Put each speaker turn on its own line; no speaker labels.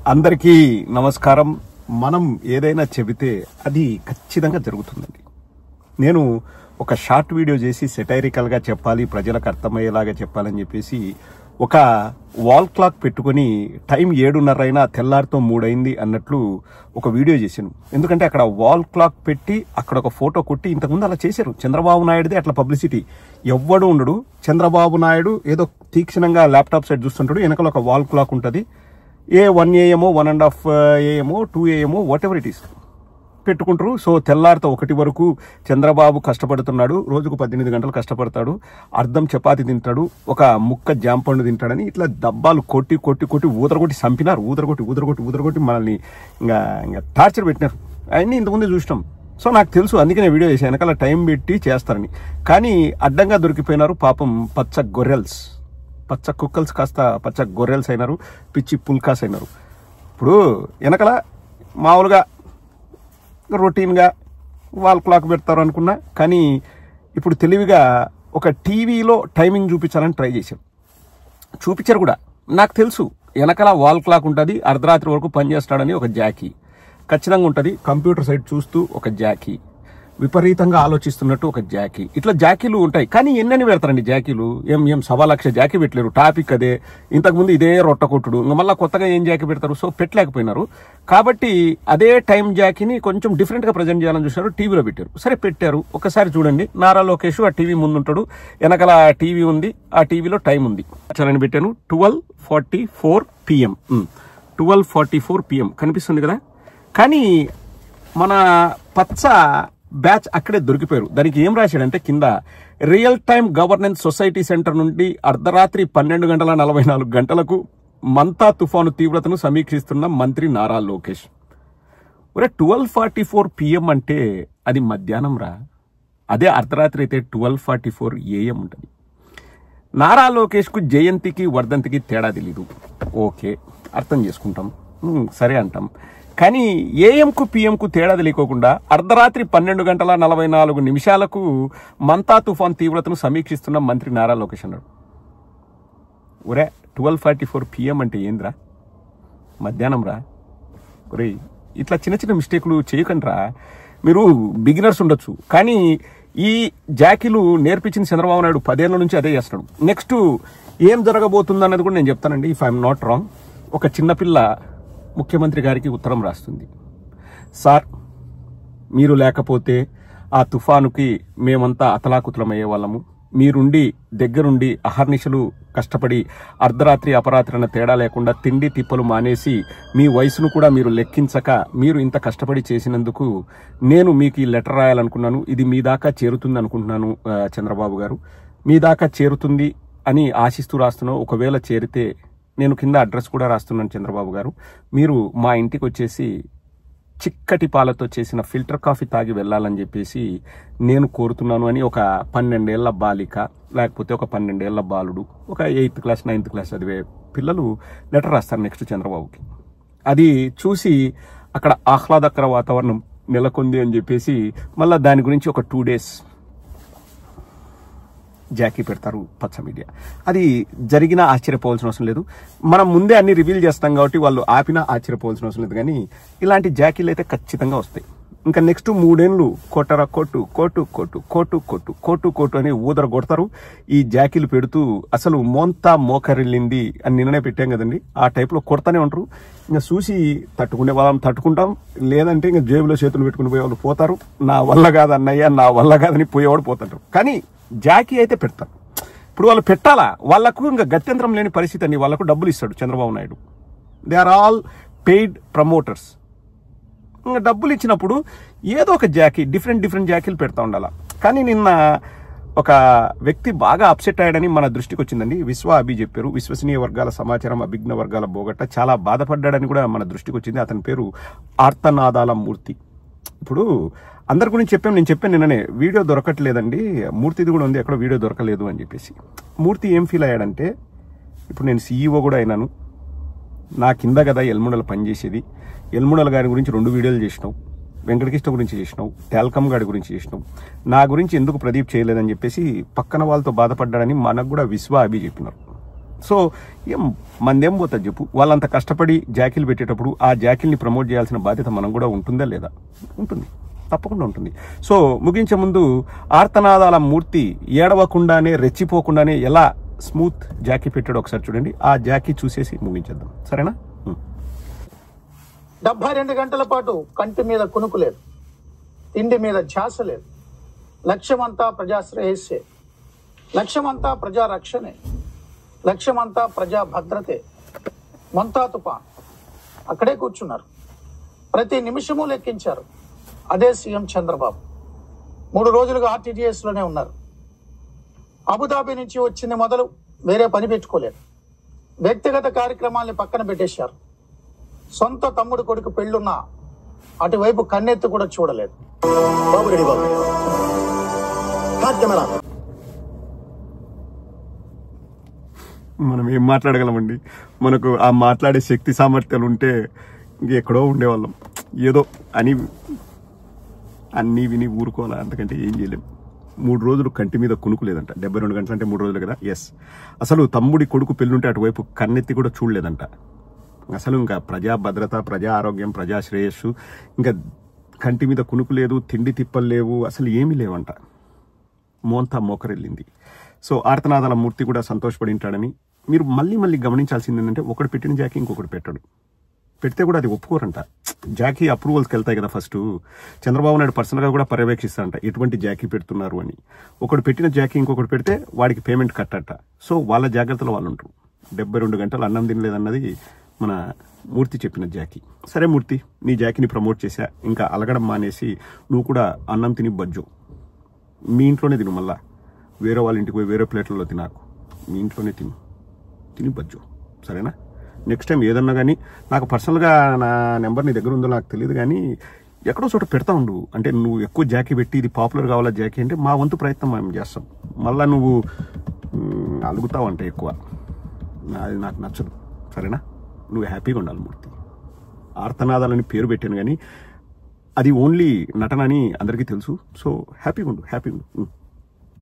అందరికీ నమస్కారం. మనం ఏదైనా చెబితే అది ఖచ్చితంగా జరుగుతుందండి. నేను ఒక షార్ట్ వీడియో చేసి సెటైరికల్గా చెప్పాలి, ప్రజలకు అర్థమయ్యేలాగా చెప్పాలని చెప్పేసి ఒక వాల్ క్లాక్ పెట్టుకుని టైం 7:30 అయినా తెల్లారితో 3 అయింది అన్నట్లు ఒక వీడియో చేశాను. ఎందుకంటే అక్కడ వాల్ క్లాక్ పెట్టి అక్కడ ఒక ఫోటో కొట్టి ఇంతకుముందు అలా చేశారు. చంద్రబాబు నాయుడుదే అట్లా పబ్లిసిటీ. ఎవ్వడు ఉండడు. చంద్రబాబు నాయుడు ఏదో తీక్షణంగా ల్యాప్టాప్ సైడ్ చూస్తుంటాడు. వెనకాల ఒక వాల్ క్లాక్ ఉంటుంది. 1 AM 1.5 AM 2 AM what ever it is పెట్టుకుంటారు. సో తెల్లారితో 1 వరకు చంద్రబాబు కష్టపడుతున్నాడు, రోజుకు 18 గంటలు కష్టపడతాడు, అర్ధం చపాతి తింటాడు, ఒక ముక్క జాంపండు తింటాడని ఇట్లా దబ్బాలు కొట్టి కొట్టి కొట్టి ఊదరగొట్టి చంపినారు. ఊదరగొట్టి మనల్ని ఇంకా టార్చర్ పెట్టినారు. అవన్నీ ఇంతకుముందే చూసినాం. సో నాకు తెలుసు, అందుకే నేను వీడియో చేశాను. వెనకాల టైం పెట్టి చేస్తారని. కానీ అడ్డంగా దొరికిపోయినారు పాపం పచ్చ గొర్రెల్స్. పచ్చ కుక్కల్స్ కాస్త పచ్చ గొర్రెల్స్ అయినారు, పిచ్చి పుల్కాస్ అయినారు. ఇప్పుడు వెనకల మామూలుగా రొటీన్గా వాల్ క్లాక్ పెడతారు అనుకున్నా, కానీ ఇప్పుడు తెలివిగా ఒక టీవీలో టైమింగ్ చూపించాలని ట్రై చేశారు. చూపించారు కూడా. నాకు తెలుసు వెనకాల వాల్ క్లాక్ ఉంటుంది, అర్ధరాత్రి వరకు పనిచేస్తాడని ఒక జాకీ ఖచ్చితంగా ఉంటుంది. కంప్యూటర్ సైడ్ చూస్తూ ఒక జాకీ, విపరీతంగా ఆలోచిస్తున్నట్టు ఒక జాకీ, ఇట్లా జాకీలు ఉంటాయి. కానీ ఎన్నని పెడతారండి జాకీలు? ఏం 1,00,000 జాకీ పెట్టలేరు. టాపిక్ అదే, ఇంతకుముందు ఇదే రొట్ట కొట్టుడు, ఇంకా మళ్ళీ కొత్తగా ఏం జాకీ పెడతారు? సో పెట్టలేకపోయినారు. కాబట్టి అదే టైం జాకీని కొంచెం డిఫరెంట్గా ప్రజెంట్ చేయాలని చూసినారు, టీవీలో పెట్టారు. సరే పెట్టారు. ఒకసారి చూడండి, నారా లోకేష్ ఆ టీవీ ముందు ఉంటాడు, వెనకాల టీవీ ఉంది, ఆ టీవీలో టైం ఉంది. చాలని పెట్టాను 12:44 PM. 12:44 PM కనిపిస్తుంది కదా. కానీ మన పచ్చ బ్యాచ్ అక్కడే దొరికిపోయారు. దానికి ఏం రాశాడంటే కింద, real time governance society centre నుండి అర్ధరాత్రి 12:44 మంతా తుఫాను తీవ్రతను సమీక్షిస్తున్న మంత్రి నారా లోకేష్. ఒరే 12:44 PM అంటే అది మధ్యాహ్నం రా. అదే అర్ధరాత్రి అయితే 12:44 AM ఉంటుంది. నారా లోకేష్కు జయంతికి వర్ధంతికి తేడా తెలీదు. ఓకే, అర్థం చేసుకుంటాం, సరే అంటాం. కానీ ఏఎంకు పిఎంకు తేడా తెలియకోకుండా అర్ధరాత్రి 12:44 మంతా తుఫాన్ తీవ్రతను సమీక్షిస్తున్న మంత్రి నారా లోకేష్ అన్నాడు. ఒరే 12:44 PM అంటే ఏంద్రా? మధ్యాహ్నం రా. ఒరే ఇట్లా చిన్న చిన్న మిస్టేక్లు చేయకండి రా. మీరు బిగినర్స్ ఉండొచ్చు, కానీ ఈ జాకీలు నేర్పించిన చంద్రబాబు నాయుడు 10 ఏళ్ల నుంచి అదే చేస్తున్నాడు. నెక్స్ట్ ఏం జరగబోతుంది అన్నది కూడా నేను చెప్తానండి, ఇఫ్ ఐఎమ్ నాట్ రాంగ్. ఒక చిన్నపిల్ల ముఖ్యమంత్రి గారికి ఉత్తరం రాస్తుంది. సార్, మీరు లేకపోతే ఆ తుఫానుకి మేమంతా అతలాకుతలమయ్యే వాళ్ళము. మీరుండి దగ్గరుండి అహర్నిశలు కష్టపడి అర్ధరాత్రి అపరాత్రి అన్న తేడా లేకుండా తిండి తిప్పలు మానేసి మీ వయసును కూడా మీరు లెక్కించక మీరు ఇంత కష్టపడి చేసినందుకు నేను మీకు ఈ లెటర్ రాయాలనుకున్నాను. ఇది మీ దాకా చేరుతుంది అనుకుంటున్నాను చంద్రబాబు గారు. మీ దాకా చేరుతుంది అని ఆశిస్తూ రాస్తున్నాను. ఒకవేళ చేరితే నేను కింద అడ్రస్ కూడా రాస్తున్నాను చంద్రబాబు గారు. మీరు మా ఇంటికి వచ్చేసి చిక్కటి పాలతో చేసిన ఫిల్టర్ కాఫీ తాగి వెళ్ళాలని చెప్పేసి నేను కోరుతున్నాను అని ఒక 12 ఏళ్ల బాలిక, లేకపోతే ఒక 12 ఏళ్ల బాలుడు, ఒక 8th క్లాస్ 9th క్లాస్ చదివే పిల్లలు లెటర్ రాస్తారు నెక్స్ట్ చంద్రబాబుకి. అది చూసి అక్కడ ఆహ్లాదకర వాతావరణం నెలకొంది అని చెప్పేసి మళ్ళీ దాని గురించి ఒక 2 days జాకీ పెడతారు పచ్చ మీడియా. అది జరిగినా ఆశ్చర్యపోవాల్సిన అవసరం లేదు. మనం ముందే అన్ని రివీల్ చేస్తాం కాబట్టి వాళ్ళు ఆపినా ఆశ్చర్యపోవాల్సిన అవసరం లేదు. కానీ ఇలాంటి జాకీలు అయితే ఖచ్చితంగా వస్తాయి. ఇంకా నెక్స్ట్ 3 ఏళ్ళు కొట్టరా కొట్టు coat coat coat coat coat coat అని ఊదర కొడతారు. ఈ జాకీలు పెడుతూ అసలు మోంతా మోకరిల్లింది అని నిన్ననే పెట్టాం కదండి, ఆ టైప్లో కొడతానే ఉంటారు. ఇంకా చూసి తట్టుకునే వాళ్ళని తట్టుకుంటాం, లేదంటే ఇంకా జేబులో చేతులు పెట్టుకుని పోయేవాళ్ళు పోతారు. నా వల్ల కాదు అన్నయ్య, నా వల్ల కాదని పోయేవాడు పోతుంటారు. కానీ జాకీ అయితే పెడతారు. ఇప్పుడు వాళ్ళు పెట్టాలా? వాళ్ళకు ఇంకా గత్యంతరం లేని పరిస్థితి అండి. వాళ్ళకు డబ్బులు ఇస్తాడు Chandrababu Naidu. They are all paid promoters. ఇంకా డబ్బులు ఇచ్చినప్పుడు ఏదో ఒక జాకీ, డిఫరెంట్ జాకీలు పెడతా ఉండాల. కానీ నిన్న ఒక వ్యక్తి బాగా అప్సెట్ అయ్యాడని మన దృష్టికి వచ్చిందండి. అభి చెప్పారు. విశ్వసనీయ వర్గాల సమాచారం అభిజ్ఞ వర్గాల బోగట్ట చాలా బాధపడ్డాడని కూడా మన దృష్టికి వచ్చింది. అతని పేరు ఆర్తనాదాల మూర్తి. ఇప్పుడు అందరి గురించి నేను చెప్పాను నిన్ననే, వీడియో దొరకట్లేదండి, మూర్తిది కూడా ఉంది, ఎక్కడో వీడియో దొరకలేదు అని చెప్పేసి. మూర్తి ఏం ఫీల్ అయ్యాడంటే, ఇప్పుడు నేను CEO కూడా అయినాను, నా కింద కదా ఎల్ముండలు పనిచేసేది, ఎల్ముండల గారి గురించి 2 వీడియోలు చేసినావు, వెంకటకృష్ణ గురించి చేసినావు, టాల్కమ్ గారి గురించి చేసినావు, నా గురించి ఎందుకు ప్రదీప్ చేయలేదని చెప్పేసి పక్కన వాళ్ళతో బాధపడ్డాడని మనకు కూడా అభి చెప్పినారు. సో ఏం మందేం పోతుంది చెప్పు. వాళ్ళంత కష్టపడి జాకీలు పెట్టేటప్పుడు ఆ జాకీల్ని ప్రమోట్ చేయాల్సిన బాధ్యత మనం కూడా ఉంటుందా లేదా? ఉంటుంది, తప్పకుండా ఉంటుంది. సో ముగించే ముందు ఆర్తనాదాల మూర్తి ఏడవకుండానే రెచ్చిపోకుండానే ఎలా స్మూత్ జాకీ పెట్టాడు ఒకసారి చూడండి. ఆ జాకీ చూసేసి ముగించేద్దాం, సరేనా?
72 గంటల పాటు కంటి మీద కునుకు లేదు, తిండి మీద ధ్యాస లేదు. లక్ష్యమంతా ప్రజా శ్రేయస్సే, లక్ష్యమంతా ప్రజా రక్షణే, లక్ష్యమంతా ప్రజా భద్రతే. మొంతా తుఫాన్ అక్కడే కూర్చున్నారు, ప్రతి నిమిషము లెక్కించారు. అదే సీఎం చంద్రబాబు. 3 రోజులుగా ఆర్టీజీఎస్ లోనే ఉన్నారు. అబుదాబి నుంచి వచ్చింది మొదలు వేరే పని పెట్టుకోలేదు. వ్యక్తిగత కార్యక్రమాల్ని పక్కన పెట్టేశారు. సొంత తమ్ముడు కొడుకు పెళ్ళున్నా అటువైపు కన్నెత్తి కూడా చూడలేదు. బాబు రెడీ బాబు.
మనం ఏం మాట్లాడగలమండి? మనకు ఆ మాట్లాడే శక్తి సామర్థ్యాలు ఉంటే ఇంకెక్కడో ఉండేవాళ్ళం. ఏదో అన్నీ విని ఊరుకోవాలా, అంతకంటే ఏం చేయలేం. 3 రోజులు కంటి మీద కునుకు లేదంట. 72 గంటలు అంటే 3 రోజులు కదా. ఎస్, అసలు తమ్ముడి కొడుకు పెళ్ళుంటే అటువైపు కన్నెత్తి కూడా చూడలేదంట. అసలు ఇంకా ప్రజా భద్రత, ప్రజా ఆరోగ్యం, ప్రజా శ్రేయస్సు, ఇంకా కంటి మీద కునుకు లేదు, తిండి తిప్పలు లేవు, అసలు ఏమీ లేవంట. మోంతా మోకరెళ్ళింది. సో ఆర్తనాదాల మూర్తి కూడా సంతోషపడి ఉంటాడని మీరు మళ్ళీ గమనించాల్సింది ఏంటంటే, ఒకటి పెట్టిన జాకీ ఇంకొకటి పెట్టాడు. పెడితే కూడా అది ఒప్పుకోరంట. జాకీ అప్రూవల్స్కి వెళ్తాయి కదా ఫస్ట్. చంద్రబాబు నాయుడు పర్సనల్గా కూడా పర్యవేక్షిస్తారంట ఎటువంటి జాకీ పెడుతున్నారు అని. ఒకటి పెట్టిన జాకీ ఇంకొకటి పెడితే వాడికి పేమెంట్ కట్టట. సో వాళ్ళ జాగ్రత్తలో వాళ్ళు ఉంటారు. 72 గంటలు అన్నం తినలేదన్నది మన మూర్తి చెప్పిన జాకీ. సరే మూర్తి, నీ జాకీని ప్రమోట్ చేశా, ఇంకా అలగడం మానేసి నువ్వు కూడా అన్నం తిని బజ్జు. మీ ఇంట్లోనే తిను, మళ్ళా వేరే వాళ్ళ ఇంటికి పోయి వేరే ప్లేట్లలో తినాకు. మీ ఇంట్లోనే తిని బజ్జు, సరేనా? నెక్స్ట్ టైం ఏదన్నా కానీ నాకు పర్సనల్గా నా నెంబర్ నీ దగ్గర ఉందో నాకు తెలియదు, కానీ ఎక్కడో చోట పెడతా ఉండు. అంటే నువ్వు ఎక్కువ జాకీ పెట్టి ఇది పాపులర్ కావాలా జాకీ అంటే మా వంతు ప్రయత్నం మేము చేస్తాం. మళ్ళీ నువ్వు అలుగుతావు అంటే ఎక్కువ, అది నాకు నచ్చదు, సరేనా? నువ్వు హ్యాపీగా ఉండాలి మూర్తి. ఆర్తనాదాలని పేరు పెట్టాను కానీ అది ఓన్లీ నటన అని అందరికీ తెలుసు. సో హ్యాపీగా ఉండు.